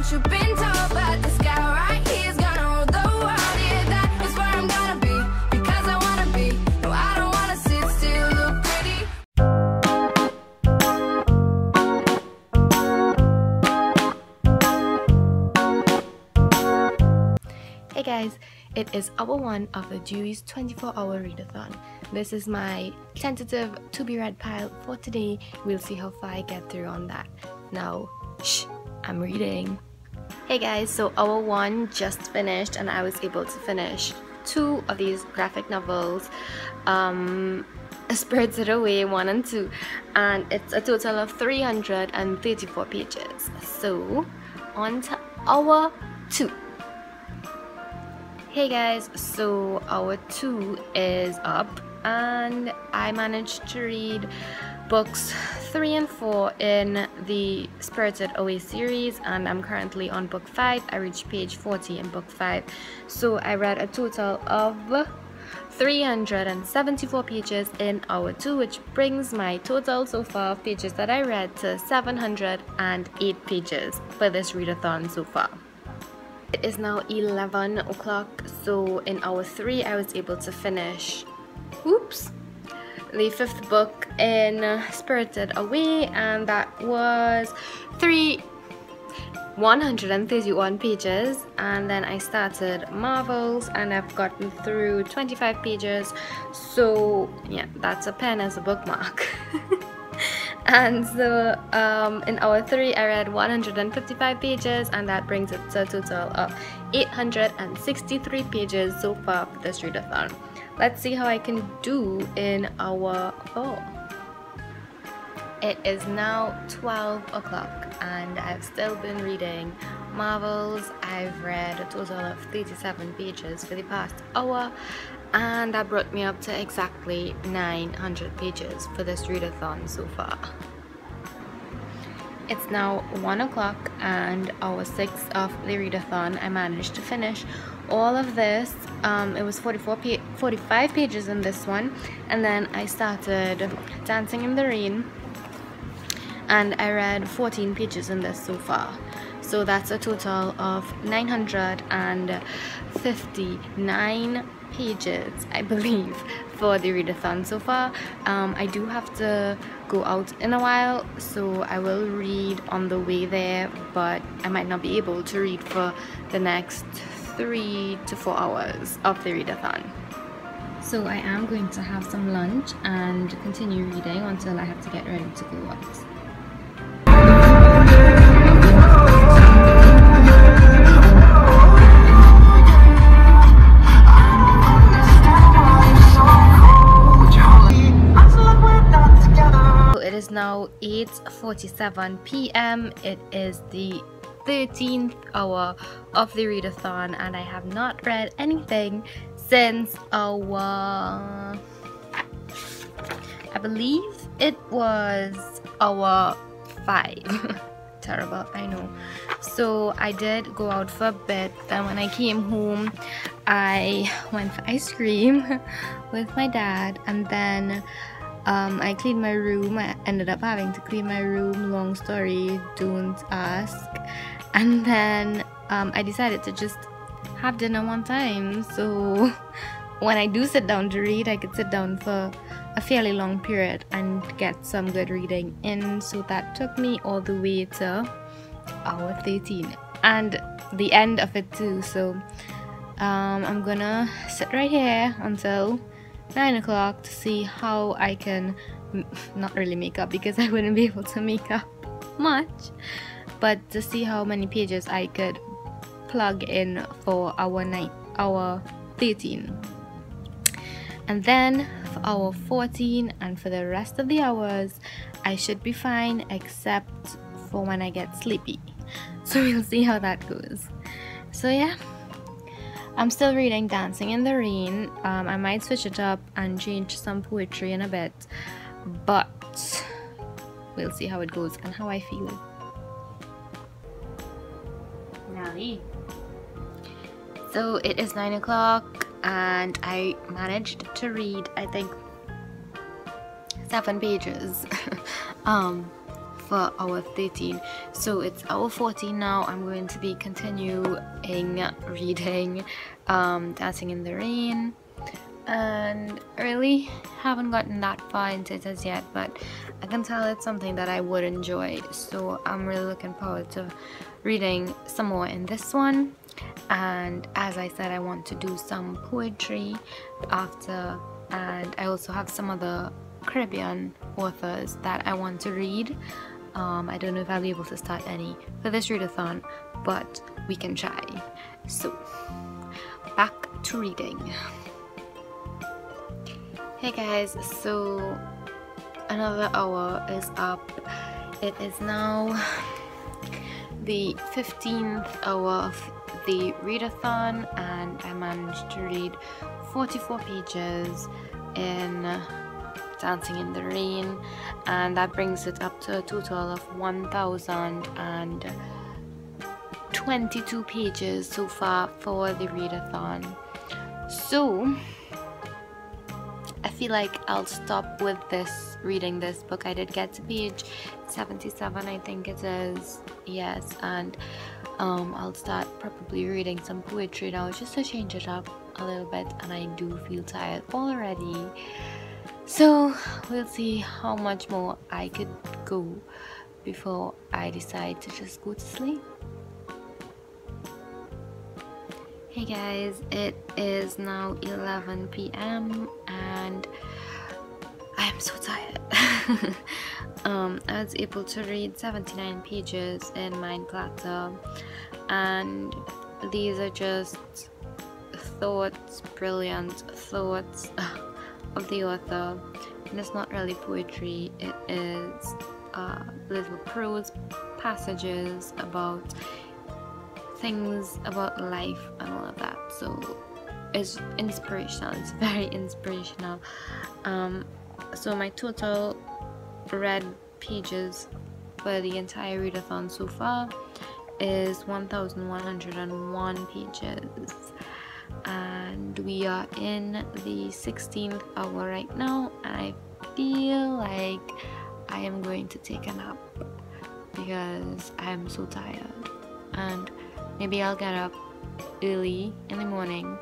what you've been told, but the sky right here is gonna rule the world. Yeah, that is where I'm gonna be, because I wanna be. No, I don't wanna sit still, look pretty. Hey guys, it is hour 1 of the Dewey's 24-hour readathon. This is my tentative to be read pile for today. We'll see how far I get through on that. Now, shh, I'm reading. Hey guys, so hour 1 just finished and I was able to finish 2 of these graphic novels. Spirited Away 1 and 2, and it's a total of 334 pages. So, on to hour 2. Hey guys, so hour 2 is up and I managed to read books 3 and 4 in the Spirited Away series, and I'm currently on book 5. I reached page 40 in book 5. So I read a total of 374 pages in hour 2, which brings my total so far of pages that I read to 708 pages for this readathon so far. It is now 11 o'clock, so in hour 3 I was able to finish the 5th book in Spirited Away, and that was 131 pages. And then I started Marvels and I've gotten through 25 pages, so yeah, that's a pen as a bookmark. And so in hour 3 I read 155 pages, and that brings it to a total of 863 pages so far for this readathon. Let's see how I can do in hour 4. It is now 12 o'clock and I've still been reading Marvels. I've read a total of 37 pages for the past hour, and that brought me up to exactly 900 pages for this readathon so far. It's now 1 o'clock and hour 6 of the readathon. I managed to finish all of this. It was 45 pages in this one, and then I started Dancing in the Rain and I read 14 pages in this so far. So that's a total of 959 pages, I believe, for the readathon so far. I do have to go out in a while, so I will read on the way there, but I might not be able to read for the next 3 to 4 hours of the readathon. So I am going to have some lunch and continue reading until I have to get ready to go out. It is now 8:47 p.m. It is the 13th hour of the readathon, and I have not read anything since hour, I believe it was hour 5. Terrible, I know. So I did go out for a bit, then when I came home I went for ice cream with my dad, and then I cleaned my room. I ended up having to clean my room, long story, don't ask. And then I decided to just have dinner one time, so when I do sit down to read, I could sit down for a fairly long period and get some good reading in. So that took me all the way to hour 13 and the end of it too. So I'm gonna sit right here until 9 o'clock to see how I can not really make up, because I wouldn't be able to make up much, but to see how many pages I could plug in for hour 13, and then for hour 14 and for the rest of the hours I should be fine, except for when I get sleepy. So we'll see how that goes. So yeah, I'm still reading Dancing in the Rain. I might switch it up and change some poetry in a bit, but we'll see how it goes and how I feel. So it is 9 o'clock and I managed to read, I think, 7 pages for hour 13. So it's hour 14 now. I'm going to be continuing reading Dancing in the Rain, and I really haven't gotten that far into it as yet, but I can tell it's something that I would enjoy, so I'm really looking forward to reading some more in this one. And as I said, I want to do some poetry after, and I also have some other Caribbean authors that I want to read. I don't know if I'll be able to start any for this readathon, but we can try. So back to reading. Hey guys, so another hour is up. It is now the 15th hour of the readathon, and I managed to read 44 pages in Dancing in the Rain, and that brings it up to a total of 1,022 pages so far for the readathon. So I feel like I'll stop with this, reading this book. I did get to page 77, I think it is, yes, and I'll start probably reading some poetry now just to change it up a little bit, and I do feel tired already. So we'll see how much more I could go before I decide to just go to sleep. Hey guys, it is now 11 p.m. and I am so tired. I was able to read 79 pages in Mind Platter, and these are just thoughts, brilliant thoughts of the author, and it's not really poetry, it is little prose passages about things about life and all of that. So it's inspirational, it's very inspirational. So my total read pages for the entire readathon so far is 1,101 pages, and we are in the 16th hour right now, and I feel like I am going to take a nap because I am so tired, and maybe I'll get up early in the morning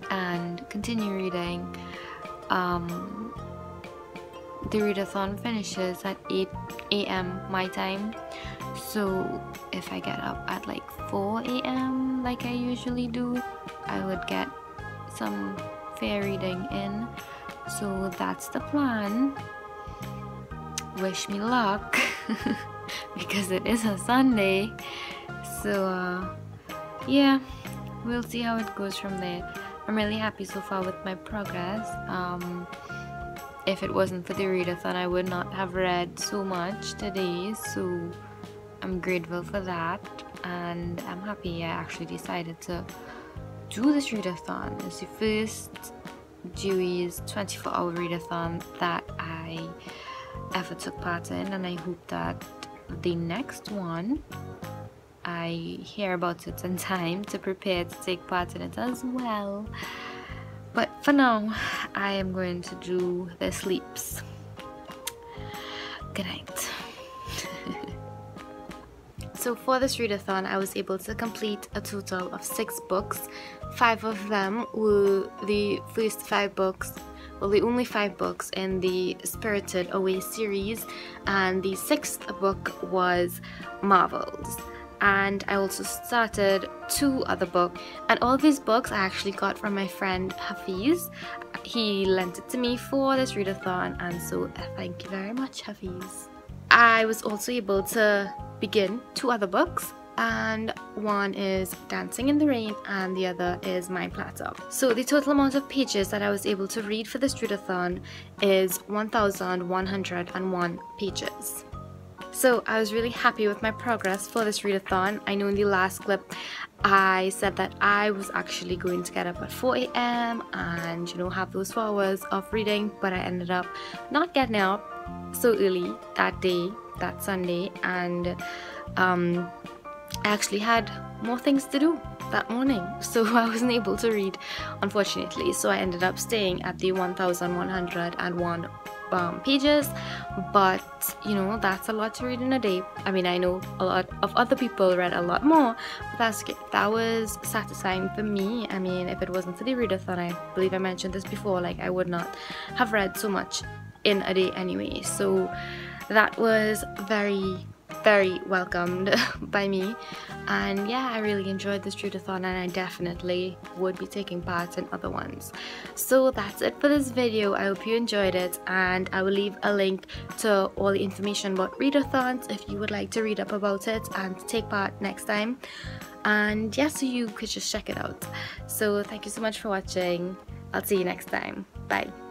and continue reading. The readathon finishes at 8 a.m. my time, so if I get up at like 4 a.m. like I usually do, I would get some fair reading in. So that's the plan. Wish me luck because it is a Sunday. So yeah, we'll see how it goes from there. I'm really happy so far with my progress. If it wasn't for the readathon, I would not have read so much today, so I'm grateful for that, and I'm happy I actually decided to do this readathon. It's the first Dewey's 24-hour readathon that I ever took part in, and I hope that the next one I hear about it in time to prepare to take part in it as well. But for now, I am going to do the sleeps. Good night. So for this readathon, I was able to complete a total of 6 books. 5 of them were the first 5 books, well, the only 5 books in the Spirited Away series, and the 6th book was Marvels. And I also started 2 other books, and all these books I actually got from my friend Hafiz. He lent it to me for this readathon, and so thank you very much, Hafiz. I was also able to begin 2 other books, and one is Dancing in the Rain and the other is Mind Platter. So the total amount of pages that I was able to read for this readathon is 1,101 pages. So I was really happy with my progress for this readathon. I know in the last clip I said that I was actually going to get up at 4 a.m. and, you know, have those 4 hours of reading, but I ended up not getting up so early that day, that Sunday, and I actually had more things to do that morning, so I wasn't able to read, unfortunately. So I ended up staying at the 1,101 pages, but you know, that's a lot to read in a day. I mean, I know a lot of other people read a lot more, but that's okay. That was satisfying for me. I mean, if it wasn't for the readathon, I believe I mentioned this before, like I would not have read so much in a day anyway. So that was very welcomed by me, and yeah, I really enjoyed this readathon, and I definitely would be taking part in other ones. So that's it for this video. I hope you enjoyed it, and I will leave a link to all the information about readathons if you would like to read up about it and take part next time. And yeah, so you could just check it out. So thank you so much for watching. I'll see you next time. Bye.